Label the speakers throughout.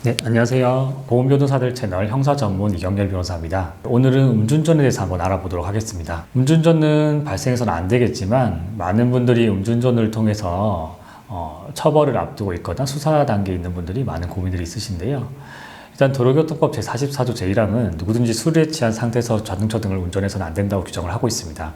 Speaker 1: 네, 안녕하세요. 보험변호사들 채널 형사 전문 이경렬 변호사입니다. 오늘은 음주운전에 대해서 한번 알아보도록 하겠습니다. 음주운전은 발생해서는 안 되겠지만 많은 분들이 음주운전을 통해서 처벌을 앞두고 있거나 수사 단계에 있는 분들이 많은 고민들이 있으신데요. 일단 도로교통법 제44조 제1항은 누구든지 술에 취한 상태에서 자동차 등을 운전해서는 안 된다고 규정을 하고 있습니다.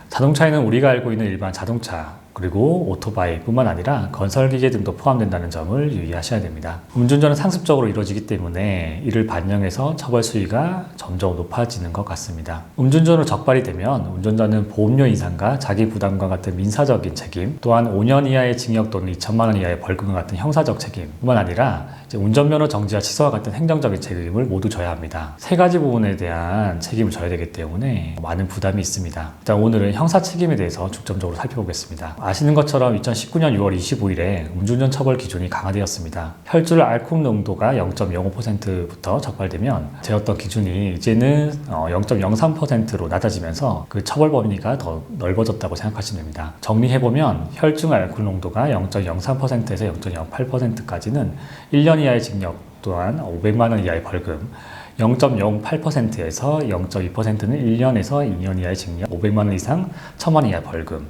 Speaker 1: 자동차에는 우리가 알고 있는 일반 자동차, 그리고 오토바이 뿐만 아니라 건설기계 등도 포함된다는 점을 유의하셔야 됩니다. 음주운전은 상습적으로 이루어지기 때문에 이를 반영해서 처벌 수위가 점점 높아지는 것 같습니다. 음주운전으로 적발이 되면 운전자는 보험료 인상과 자기 부담과 같은 민사적인 책임, 또한 5년 이하의 징역 또는 2천만 원 이하의 벌금과 같은 형사적 책임뿐만 아니라 운전면허 정지와 취소와 같은 행정적인 책임을 모두 져야 합니다. 세 가지 부분에 대한 책임을 져야 되기 때문에 많은 부담이 있습니다. 일단 오늘은 형사 책임에 대해서 중점적으로 살펴보겠습니다. 아시는 것처럼 2019년 6월 25일에 음주운전 처벌 기준이 강화되었습니다. 혈중 알코올 농도가 0.05%부터 적발되면 제었던 기준이 이제는 0.03%로 낮아지면서 그 처벌 범위가 더 넓어졌다고 생각하시면 됩니다. 정리해보면 혈중 알코올 농도가 0.03%에서 0.08%까지는 1년 이하의 징역 또한 500만 원 이하의 벌금, 0.08%에서 0.2%는 1년에서 2년 이하의 징역, 500만 원 이상 1,000만 원 이하의 벌금,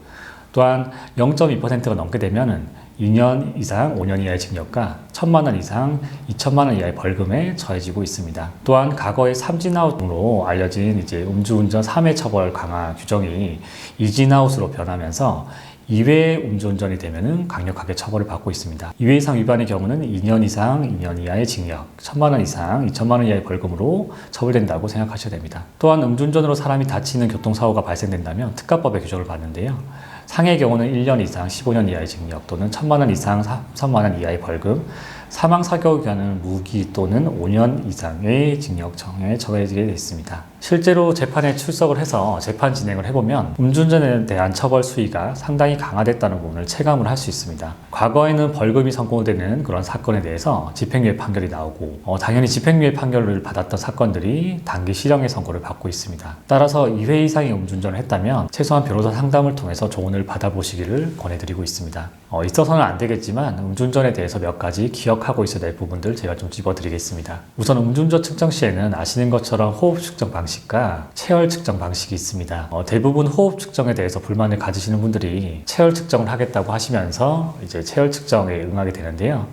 Speaker 1: 또한 0.2%가 넘게 되면 2년 이상 5년 이하의 징역과 1,000만 원 이상 2천만 원 이하의 벌금에 처해지고 있습니다. 또한 과거의 삼진아웃으로 알려진 음주운전 3회 처벌 강화 규정이 이진아웃으로 변하면서 2회 음주운전이 되면 강력하게 처벌을 받고 있습니다. 2회 이상 위반의 경우는 2년 이상 2년 이하의 징역, 1,000만 원 이상 2천만 원 이하의 벌금으로 처벌된다고 생각하셔야 됩니다. 또한 음주운전으로 사람이 다치는 교통사고가 발생된다면 특가법의 규정을 받는데요. 상해의 경우는 1년 이상 15년 이하의 징역 또는 1,000만 원 이상 3천만 원 이하의 벌금, 사망 사고에 관한 무기 또는 5년 이상의 징역형에 처해지게 되어 있습니다. 실제로 재판에 출석을 해서 재판 진행을 해보면 음주운전에 대한 처벌 수위가 상당히 강화됐다는 부분을 체감을 할 수 있습니다. 과거에는 벌금이 선고되는 그런 사건에 대해서 집행유예 판결이 나오고 당연히 집행유예 판결을 받았던 사건들이 단기 실형의 선고를 받고 있습니다. 따라서 2회 이상의 음주운전을 했다면 최소한 변호사 상담을 통해서 조언을 받아보시기를 권해드리고 있습니다. 있어서는 안 되겠지만 음주운전에 대해서 몇 가지 기억하고 있어야 될 부분들 제가 좀 짚어드리겠습니다. 우선 음주운전 측정 시에는 아시는 것처럼 호흡 측정 방식과 체열 측정 방식이 있습니다. 대부분 호흡 측정에 대해서 불만을 가지시는 분들이 체열 측정을 하겠다고 하시면서 체열 측정에 응하게 되는데요.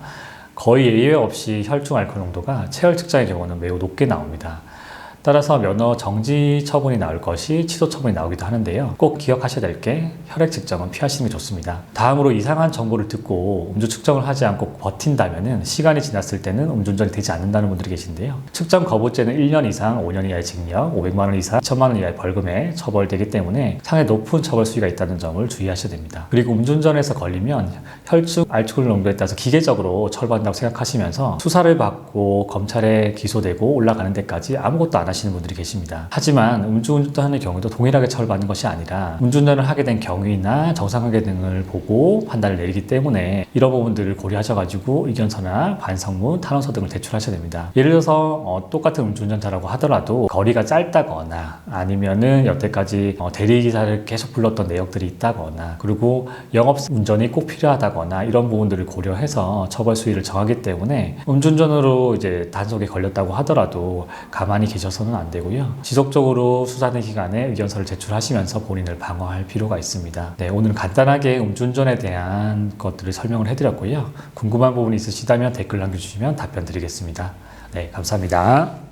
Speaker 1: 거의 예외 없이 혈중 알코올 농도가 체열 측정의 경우는 매우 높게 나옵니다. 따라서 면허 정지 처분이 나올 것이 취소 처분이 나오기도 하는데요. 꼭 기억하셔야 될 게 혈액 측정은 피하시는 게 좋습니다. 다음으로 이상한 정보를 듣고 음주 측정을 하지 않고 버틴다면 시간이 지났을 때는 음주운전이 되지 않는다는 분들이 계신데요. 측정 거부죄는 1년 이상 5년 이하의 징역, 500만 원 이상 1,000만 원 이하의 벌금에 처벌되기 때문에 상당히 높은 처벌 수위가 있다는 점을 주의하셔야 됩니다. 그리고 음주운전에서 걸리면 혈중 알코올 농도에 따라서 기계적으로 처벌받는다고 생각하시면서 수사를 받고 검찰에 기소되고 올라가는 데까지 아무것도 안 하시는 분들이 계십니다. 하지만 음주운전하는 경우도 동일하게 처벌받는 것이 아니라 음주운전을 하게 된 경위나 정상관계 등을 보고 판단을 내리기 때문에 이런 부분들을 고려하셔가지고 의견서나 반성문, 탄원서 등을 제출하셔야 됩니다. 예를 들어서 똑같은 음주운전자라고 하더라도 거리가 짧다거나 아니면은 여태까지 대리기사를 계속 불렀던 내역들이 있다거나 그리고 영업운전이 꼭 필요하다거나 이런 부분들을 고려해서 처벌 수위를 정하기 때문에 음주운전으로 단속에 걸렸다고 하더라도 가만히 계셔서는 안 되고요. 지속적으로 수사된 기간에 의견서를 제출하시면서 본인을 방어할 필요가 있습니다. 네, 오늘 간단하게 음주운전에 대한 것들을 설명을 해드렸고요. 궁금한 부분이 있으시다면 댓글 남겨주시면 답변 드리겠습니다. 네, 감사합니다.